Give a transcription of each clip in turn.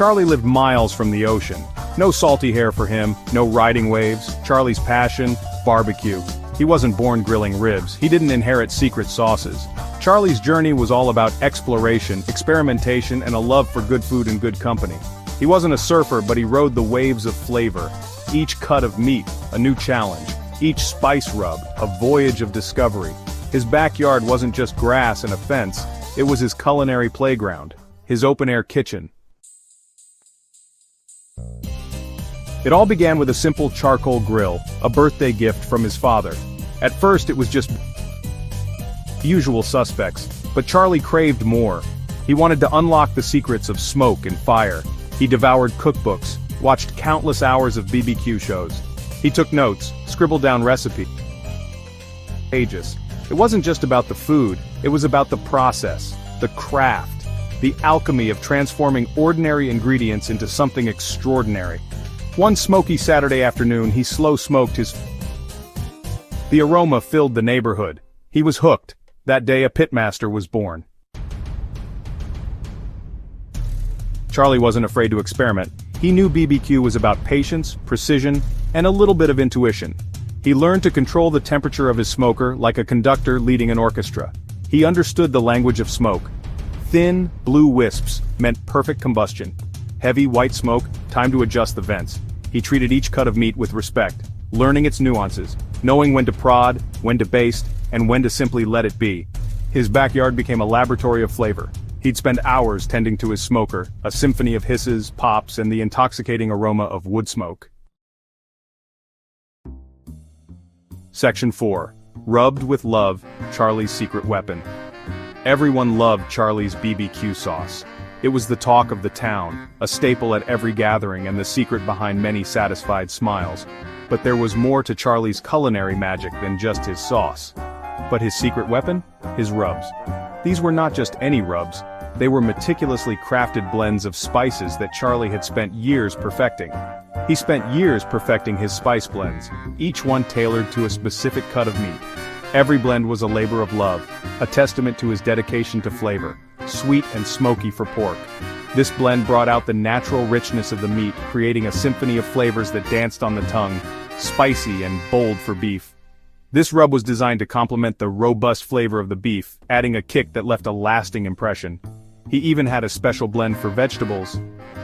Charlie lived miles from the ocean. No salty hair for him, no riding waves. Charlie's passion, barbecue. He wasn't born grilling ribs, he didn't inherit secret sauces. Charlie's journey was all about exploration, experimentation, and a love for good food and good company. He wasn't a surfer, but he rode the waves of flavor. Each cut of meat, a new challenge. Each spice rub, a voyage of discovery. His backyard wasn't just grass and a fence, it was his culinary playground, his open-air kitchen. It all began with a simple charcoal grill, a birthday gift from his father. At first it was just the usual suspects, but Charlie craved more. He wanted to unlock the secrets of smoke and fire. He devoured cookbooks, watched countless hours of BBQ shows. He took notes, scribbled down recipes. It wasn't just about the food, it was about the process, the craft, the alchemy of transforming ordinary ingredients into something extraordinary. One smoky Saturday afternoon, he slow-smoked his. The aroma filled the neighborhood. He was hooked. That day a pitmaster was born. Charlie wasn't afraid to experiment. He knew BBQ was about patience, precision, and a little bit of intuition. He learned to control the temperature of his smoker like a conductor leading an orchestra. He understood the language of smoke. Thin, blue wisps meant perfect combustion. Heavy, white smoke, time to adjust the vents. He treated each cut of meat with respect, learning its nuances, knowing when to prod, when to baste, and when to simply let it be. His backyard became a laboratory of flavor. He'd spend hours tending to his smoker, a symphony of hisses, pops, and the intoxicating aroma of wood smoke. Section 4. Rubbed with love, Charlie's secret weapon. Everyone loved Charlie's BBQ sauce. It was the talk of the town, a staple at every gathering and the secret behind many satisfied smiles. But there was more to Charlie's culinary magic than just his sauce. But his secret weapon? His rubs. These were not just any rubs, they were meticulously crafted blends of spices that Charlie had spent years perfecting. He spent years perfecting his spice blends, each one tailored to a specific cut of meat. Every blend was a labor of love, a testament to his dedication to flavor, sweet and smoky for pork. This blend brought out the natural richness of the meat, creating a symphony of flavors that danced on the tongue, spicy and bold for beef. This rub was designed to complement the robust flavor of the beef, adding a kick that left a lasting impression. He even had a special blend for vegetables.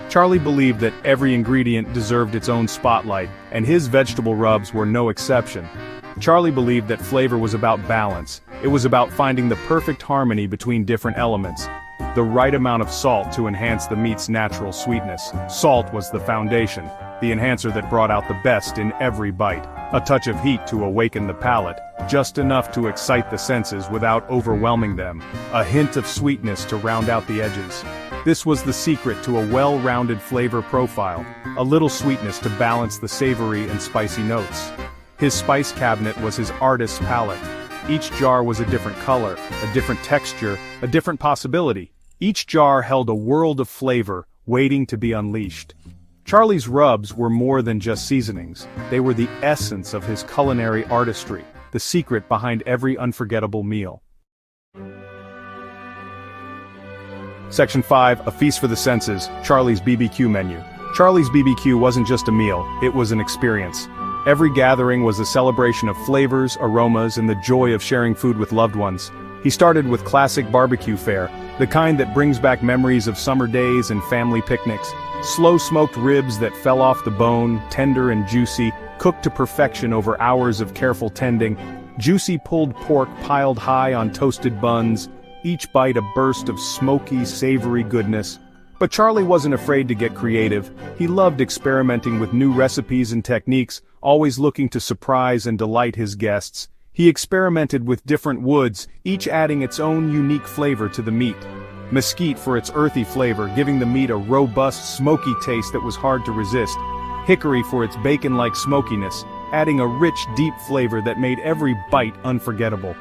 Charlie believed that every ingredient deserved its own spotlight, and his vegetable rubs were no exception. Charlie believed that flavor was about balance. It was about finding the perfect harmony between different elements. The right amount of salt to enhance the meat's natural sweetness. Salt was the foundation, the enhancer that brought out the best in every bite. A touch of heat to awaken the palate, just enough to excite the senses without overwhelming them. A hint of sweetness to round out the edges. This was the secret to a well-rounded flavor profile, a little sweetness to balance the savory and spicy notes. His spice cabinet was his artist's palette. Each jar was a different color, a different texture, a different possibility. Each jar held a world of flavor, waiting to be unleashed. Charlie's rubs were more than just seasonings. They were the essence of his culinary artistry, the secret behind every unforgettable meal. Section 5, A Feast for the Senses, Charlie's BBQ Menu. Charlie's BBQ wasn't just a meal, it was an experience. Every gathering was a celebration of flavors, aromas, and the joy of sharing food with loved ones. He started with classic barbecue fare, the kind that brings back memories of summer days and family picnics. Slow-smoked ribs that fell off the bone, tender and juicy, cooked to perfection over hours of careful tending. Juicy pulled pork piled high on toasted buns, each bite a burst of smoky, savory goodness. But Charlie wasn't afraid to get creative. He loved experimenting with new recipes and techniques, always looking to surprise and delight his guests. He experimented with different woods, each adding its own unique flavor to the meat. Mesquite for its earthy flavor, giving the meat a robust, smoky taste that was hard to resist. Hickory for its bacon-like smokiness, adding a rich, deep flavor that made every bite unforgettable.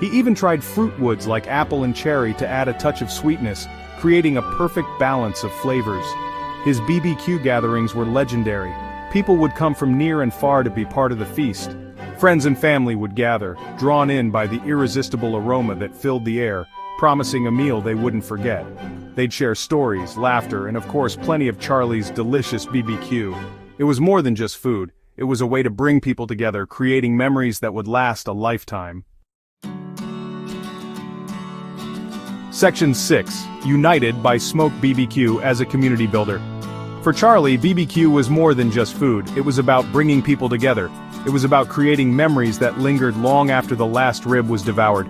He even tried fruit woods like apple and cherry to add a touch of sweetness, creating a perfect balance of flavors. His BBQ gatherings were legendary. People would come from near and far to be part of the feast. Friends and family would gather, drawn in by the irresistible aroma that filled the air, promising a meal they wouldn't forget. They'd share stories, laughter, and of course plenty of Charlie's delicious BBQ. It was more than just food, it was a way to bring people together, creating memories that would last a lifetime. Section 6. United by Smoke BBQ as a community builder. For Charlie, BBQ was more than just food, it was about bringing people together. It was about creating memories that lingered long after the last rib was devoured.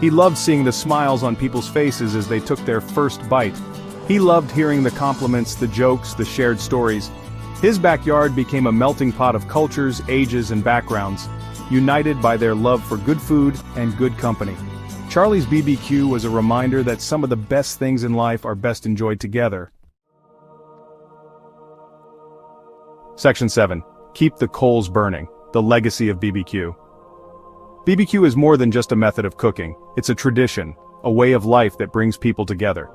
He loved seeing the smiles on people's faces as they took their first bite. He loved hearing the compliments, the jokes, the shared stories. His backyard became a melting pot of cultures, ages, and backgrounds, united by their love for good food and good company. Charlie's BBQ was a reminder that some of the best things in life are best enjoyed together. Section 7. Keep the coals burning. The legacy of BBQ. BBQ is more than just a method of cooking, it's a tradition, a way of life that brings people together.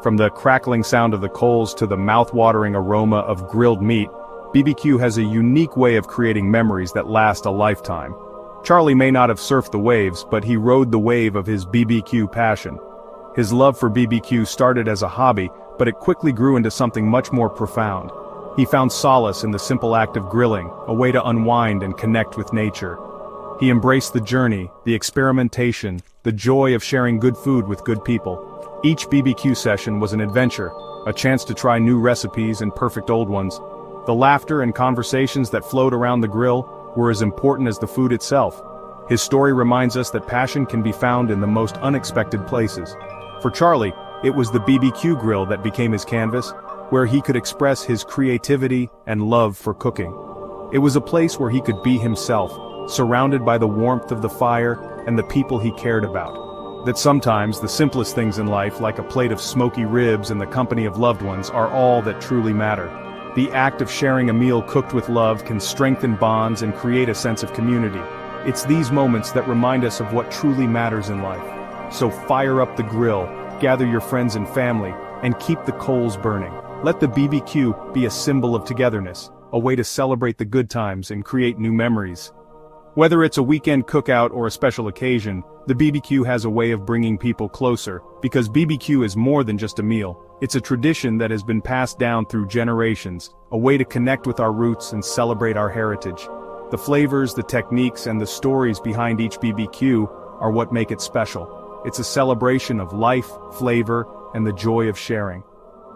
From the crackling sound of the coals to the mouth-watering aroma of grilled meat, BBQ has a unique way of creating memories that last a lifetime. Charlie may not have surfed the waves, but he rode the wave of his BBQ passion. His love for BBQ started as a hobby, but it quickly grew into something much more profound. He found solace in the simple act of grilling, a way to unwind and connect with nature. He embraced the journey, the experimentation, the joy of sharing good food with good people. Each BBQ session was an adventure, a chance to try new recipes and perfect old ones. The laughter and conversations that flowed around the grill were as important as the food itself. His story reminds us that passion can be found in the most unexpected places. For Charlie, it was the BBQ grill that became his canvas, where he could express his creativity and love for cooking. It was a place where he could be himself, surrounded by the warmth of the fire and the people he cared about. That sometimes the simplest things in life, like a plate of smoky ribs and the company of loved ones, are all that truly matter. The act of sharing a meal cooked with love can strengthen bonds and create a sense of community. It's these moments that remind us of what truly matters in life. So fire up the grill, gather your friends and family, and keep the coals burning. Let the BBQ be a symbol of togetherness, a way to celebrate the good times and create new memories. Whether it's a weekend cookout or a special occasion, the BBQ has a way of bringing people closer, because BBQ is more than just a meal. It's a tradition that has been passed down through generations, a way to connect with our roots and celebrate our heritage. The flavors, the techniques, and the stories behind each BBQ are what make it special. It's a celebration of life, flavor, and the joy of sharing.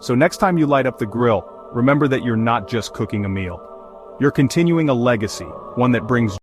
So next time you light up the grill, remember that you're not just cooking a meal. You're continuing a legacy, one that brings